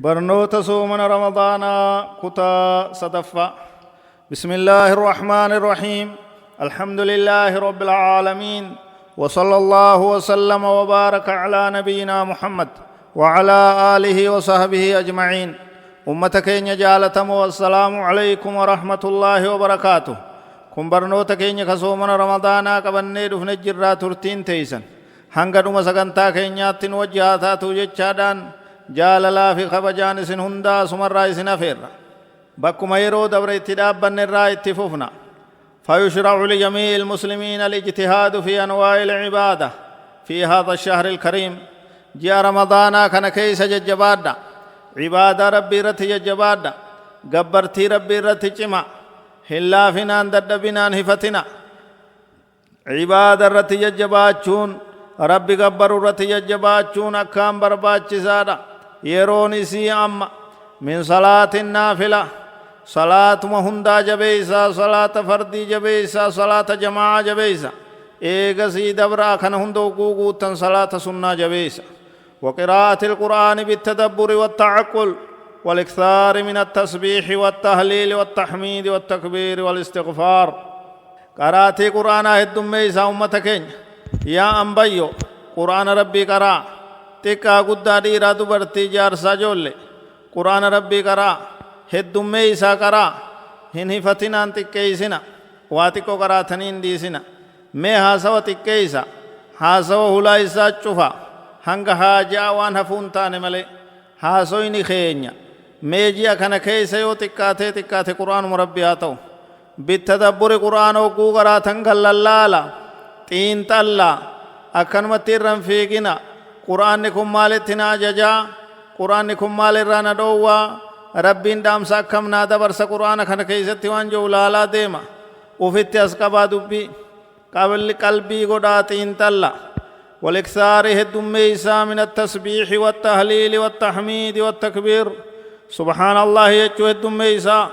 برنوت صومن رمضان كتا صدفة. بسم الله الرحمن الرحيم. الحمد لله رب العالمين، وصلى الله وسلم وبارك على نبينا محمد وعلى آله وصحبه أجمعين. أمتك إن جالتم والسلام عليكم ورحمة الله وبركاته. كن برنوتك إن كصومن رمضان كبني دفن الجرة ترتين تيسن هنگدوم سگنتا كينياتين وجهاتا توجچادان جاللا في خبجان سن هندا سمر سن فير بكما يرو دبر اتداب بن الرا اتفوفنا. فيشرع لجميع المسلمين الاجتهاد في انواع العباده في هذا الشهر الكريم. جاء رمضان كان كيس ججبادا عباده ربي رتي ججبادا غبرتي ربي رتي چما هلا فينان ددبنان هفتنا عباده رتي ججباچون ربي غبر رتي ججباچون اكام برباچسادا يروني سي أما من صلاة النافلة صلاة مهندا جبيسا صلاة فردي جبيسا صلاة جماعة جبيسا إيغسي دبرا كان هندو قوقوتا صلاة سنة جبيسا وقراءة القرآن بالتدبر والتعقل والإكثار من التسبيح والتهليل والتحميد والتكبير والاستغفار. قراءة قرآن هدوميسا أمتكين يا أنبيو قرآن ربي قراء تكا قد ديرا دبرتي جارسا جولي قرآن ربي قرا هدومي إسا قرا هنهي فتنان تكيسنا واتكو قرا تنين ديسنا مي هاسوا تكيسا هاسوا هلا إسا چوفا هنگ حاجا وان هفونتان ملي هاسويني خينيا ميجيا كان كيسا يو تكاته قرآن مربي آتو بالتدبر قرآن وقو قرا تنگل اللالا تين تلا أكن متيرن فيقنا قرآن كم مالتنا ججا قرآن كم مال رانا دوا ربين دام ساكم نادا برسا قرآن خان كيست وان جو لالا ديما وفت اسكبا دبي قابل قلبي قدات انتلا والاكثار هدوم إيسا من التسبيح والتهليل والتحميد والتكبير. سبحان الله يجو هدوم إيسا